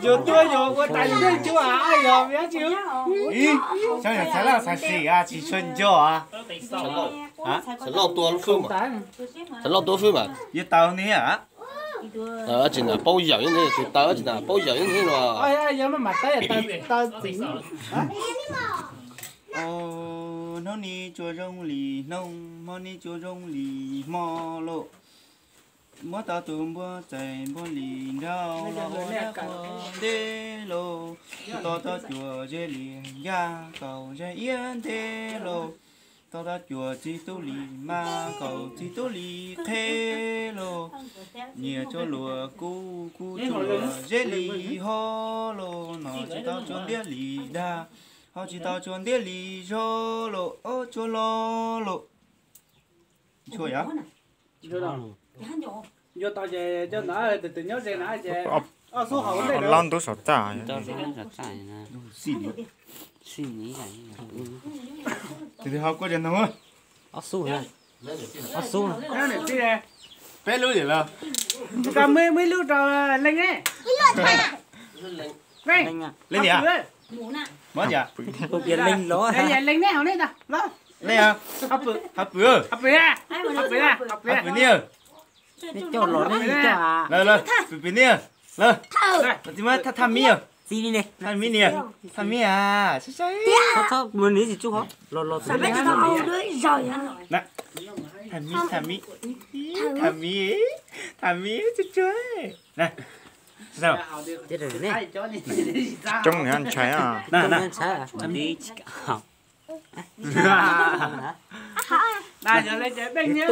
有多有我带你去啊！哎呀，别去！咦，想想才了才谁啊？去春节啊？啊？ฉันรอบตัวลูกฟื้นมาฉันรอบตัวฟื้นมา 一刀你啊？真的包养人的，就打真的包养人的嘛。哎呀，要么买带带整啊？哦，那你做容易弄，么你做容易么咯？么到都么在么里绕，我那个的喽，到做这里呀，搞这烟的喽。到chùa chỉ tu lì ma cầu chỉ tu lì thế lô nhiều cho lùa cu cho lùa dễ lì ho lô nó chỉ tao cho đĩa lì đa họ chỉ tao cho đĩa lì cho lô ô cho lo lô chua ya vô tao về cho nó từ nhớ về nó về số hậu đây đó lon tôi sọt trả xin nghĩ này thì học có chuyện không áo su này áo su này bé lưu gì là cả mấy lưu trò lên ấy lên lên gì à món gì à lên ló lên đấy hả đấy ta ló lên à hấp bự hấp bự nhiều cho ló đấy cho à lên bự nhiều lên thì mà tham mi à gì đi này tham mi nè tham mi à sao sao muốn lý gì chú hả lo sao bây giờ tao đấy rồi à nè tham mi chơi nè sao chết rồi nè trông người ăn trái à nè ăn trái à đi học đây giờ lấy trái bên nhá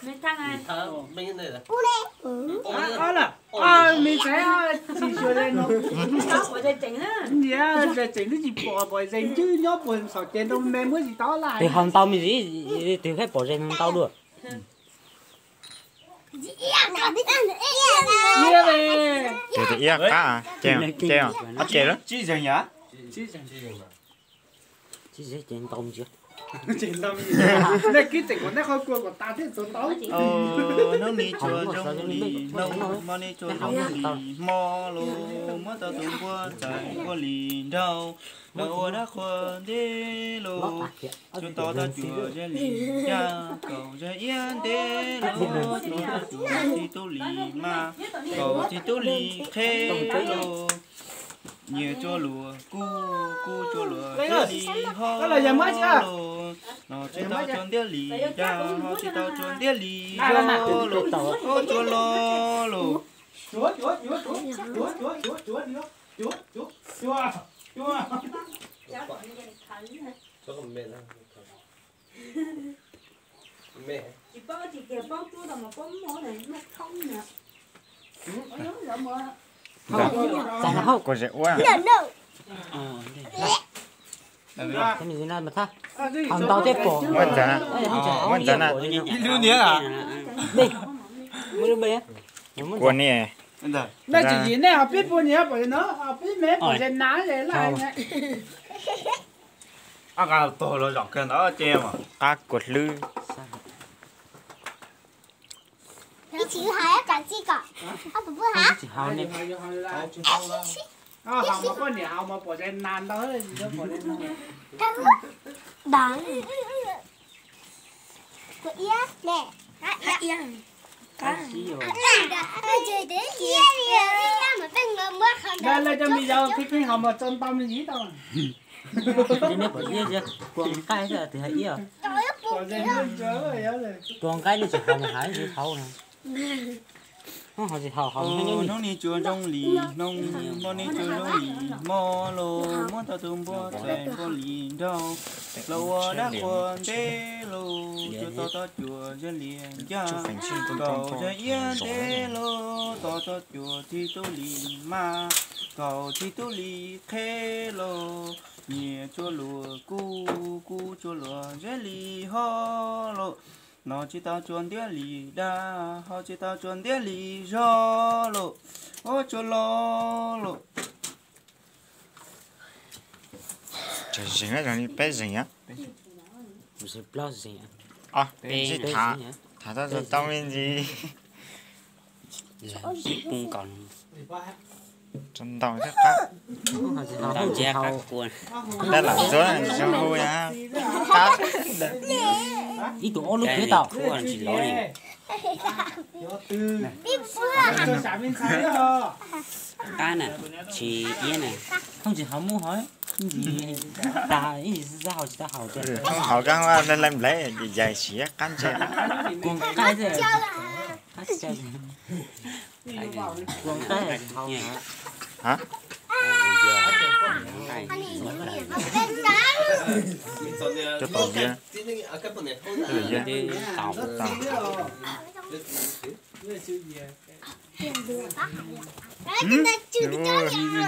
bên cái này là mình sẽ chỉ sửa lên nó dạ chỉnh nó chỉ bỏ dành chứ nhớ bỏ sọ trên đâu mềm mới gì đó lại thì hòn tàu mình gì thì phải bỏ trên hòn tàu được thì iya cá treo bắt treo đó chỉ dành nhá chỉ sẽ trên tông chưa trên tông gì này cái tỉnh của nó khôi cua của ta thế số tấu nó đi chùa trong lì nâu mà đi chùa trong lì mò lô mà ta tung qua chạy qua lì đâu đâu đã khoan đê lô chúng ta đã chùa ra lì cha cầu ra yên đê lô chúng ta chùa thì tu lì mà cầu thì tu lì khê lô nhiều cho lùa cu cho lùa cho đi ho nó chỉ tao cho đĩa lì ra họ chỉ tao cho đĩa lì cho lùa cho lo lùa chúa cho con mẹ mẹ chị bao chị kẹp bao chúa đâu mà có món này nó không nè có rượu quá cái gì này mà ta hòn tàu tiếp bỏ vẫn chán à lưu nhớ à đi mới đi của nè đây chỉ gì này họ biết bao nhiêu bởi nó họ biết mấy bởi trên ná vậy lại nè à to rồi dọc cái đó che mà cá cột lư你chỉ hai cái gì cả à bố hả chỉ hòn này họ mà có nhiều họ mà bỏ trên nan đó thì nó bỏ lên đó của ia nè ia đây là cho bây giờ cái họ mà trong tâm gì đâu thì nếu bỏ ia chứ quăng cái thì hay ia quăng cái nó chỉ hòn hải chỉ thâu nè họ chỉ thâu hòn nó đi chùa trong lì nông nó đi chùa trong lì mò lô mò tao tung bò chạy bò lì đâu lâu đã quên đê lô cho tao chùa dân liền cha cầu cho yên đê lô tao chùa thì tu lì ma cầu thì tu lì khê lô nhẹ chùa lùa cu chùa lùa dân lì ho lô nó chỉ tao chuẩn đĩa lì đa họ chỉ tao chuẩn đĩa lì do lộ ô cho lo lộ trời dính á rồi bé dính á rồi bao gì à bé thả ra rồi tao bên gì bung còn chân đầu chắc cá Tao che các cuốn. đây là số này số hôi á cá Ít tụ lúc thế tao. Cuốn chỉ lo đi. Cá này, chỉ yên này. Không chỉ hảo mua hỏi. Gì ta ý ra hảo chỉ ta hảo chứ. không họ cá hoa lên làm lấy thì dài xía cắn chết Cuốn cái gì? Cá chơi. Cuốn cái là hảo hả cho tổ kia Tàu.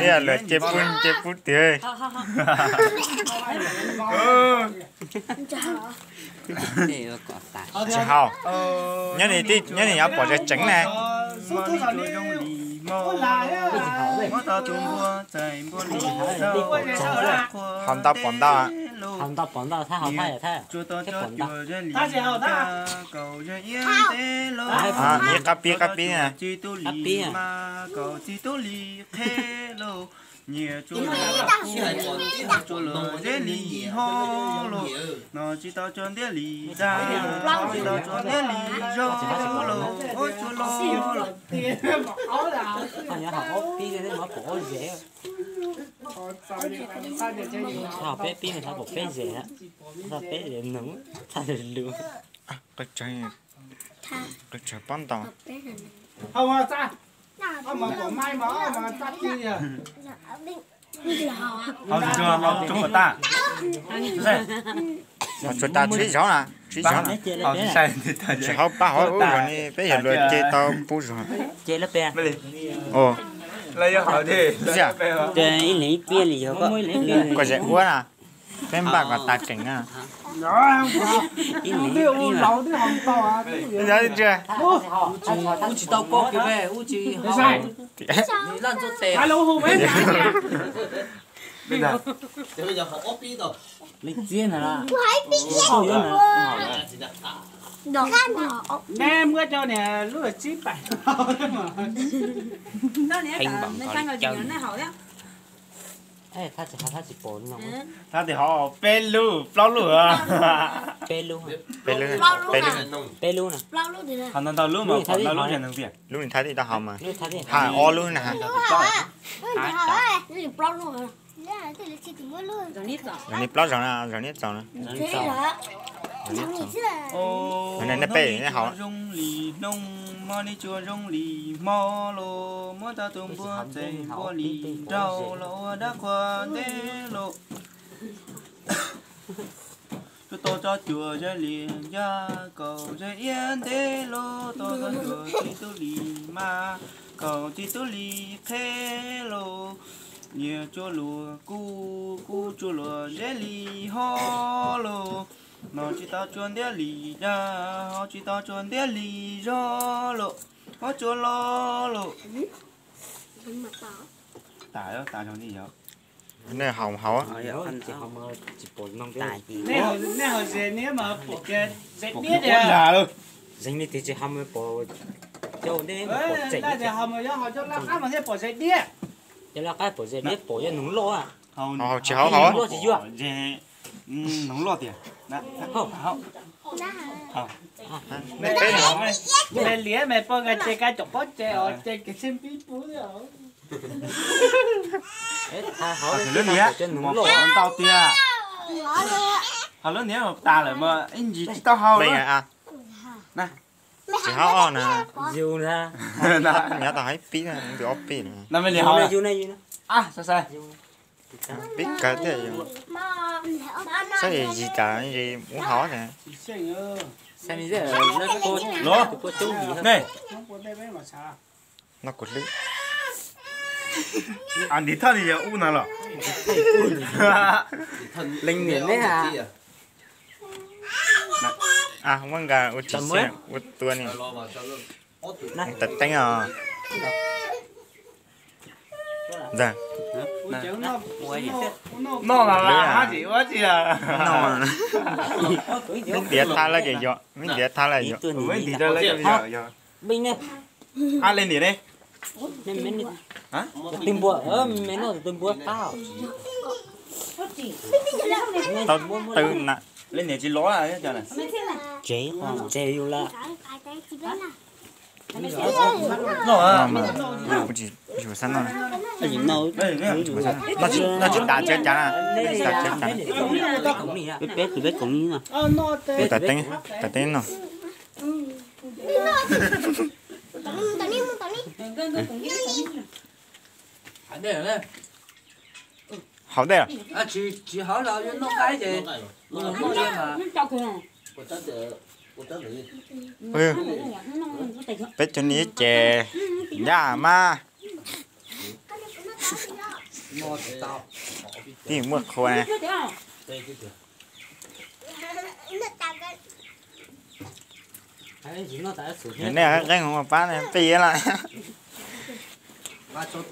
đây là lời chép phun tươi Để có tài. chị hào nhớ này áo bỏ ra trứng này hòn tao bòn tao à Hòn tao bòn tao thay hảo thay thay. Cái bòn tao. à như cà pi nè nhiều chỗ lò dễ lì ho lò nó chỉ tao chọn để lì ra chỉ tao chọn để lì rô lò ôi chỗ lò Thằng nhà học pi cái đấy mà bỏ dễ. Thằng bé pi người ta bỏ bé dễ á. Thằng bé dễ nướng. Thằng lừa. cái trời bón tao không mà ta mà bỏ mai mà tắt đi à không chưa không chúng của ta mà chúng ta truy gió nè không sai thì ta chỉ học ba hỏi rồi nè bây giờ luật chơi tao bù rồi Chơi lớp bé. ồ lấy cho họ đi Chơi ý lý bia lý có. có dễ quá à bên bà có tài cảnh à Ý lý lẩu thì không to à bây giờ chưa U chỉ tao có cái về, u chỉ họ. Đi lan cho tè. hai lẩu hùm ấy Bây giờ họ ốp đi rồi. lý chiên là. Tôi Đồ ăn hả? nè mưa cho nè lúc là chín bảy Thành bằng họ chân. Ê, ta chỉ bốn nó. ta thì họ bê lù bao lửa Bê luôn. bên lưng Bê luôn nè. Lâu lúc thì họ nói tao lúc mà còn tao lúc nhận được việc lúc này thấy thì tao hòm mà Lúc thấy đi. thà o luôn nè Cái gì bao luôn hả? Thế là chỉ mua luôn. rồi nè plot rồi nè rồi nè Thế hả? Chẳng nghĩ chứ là rồi nè nó bể nó hòm rong lì nông mò đi chùa rong lì mò lô mò ta tung bùa dây bùa lì rau lô đã qua đế lô cho tôi cho chùa dây liền ya cầu dây yên đế lô tôi cho chùa chỉ tu lì ma cầu chỉ tu lì khê lô nhiều chỗ lùa cu chỗ lùa dễ lì ho lô nó chỉ tao chuẩn để lì ra họ chỉ tao chuẩn để lì ra lộ họ cho lo lộ tải đó tải trong gì vậy nè hòm hậu á Anh chỉ không chỉ bốn nông cái. nè hồi giờ nếu mà bộ cái dễ biết à luôn Dính đi thì chỉ không bỏ châu đấy bỏ chảy. đây thì họ mà họ cho lắc mà thế bỏ dễ biết Thế là cái bỏ dễ biết bỏ cho núng lô à. hậu chỉ hậu hậu á Lô chỉ chưa? dễ nóng lọt tiền Không. mẹ cái nhỏ mẹ lía mẹ bao cái chọc bớt chơi ở chơi cái xem phim bú rồi Tha hỏi lớn nhé cho một núng lô. con tao tia họ lớn nhé mà ta lại mà anh gì tao hao bây đó giờ à nè chỉ hậu on nè Dù ra. nhớ tao thấy pí nè bị ốp pí nè nè mày Dù hao này nè dù này. à sao biết cái thế sao gì cả gì muốn hỏi nè Xem như thế là nó cô cô chú gì hết. này nó cột lưỡi anh đi thân thì giờ u nào rồi Linh miền đấy hả? à không ăn gà út chỉ xe út tua nè tật tánh à dạ nó là hả chị quá chị à nó mình biết tha là cái gì mình biết tha là gì mấy thì đây lấy cho giờ Bình này. lên đi đây Mấy hả tìm bùa mấy nó tìm bùa tao tao từ nè lên nhà chị ló à cho này chế không chế yêu là nó à mà不只有三呢， cái gì đâu 那就打折价啊，打折价， bé tụi bé cũng như nào 打灯呢， 好的， à chị hỏi là nó cái gì nó gì mà 嗯，别叫你姐呀妈， nó tao 你莫哭呢， cái gì nó tại sửa 人家人红我爸呢，毕业了。 mà chỗ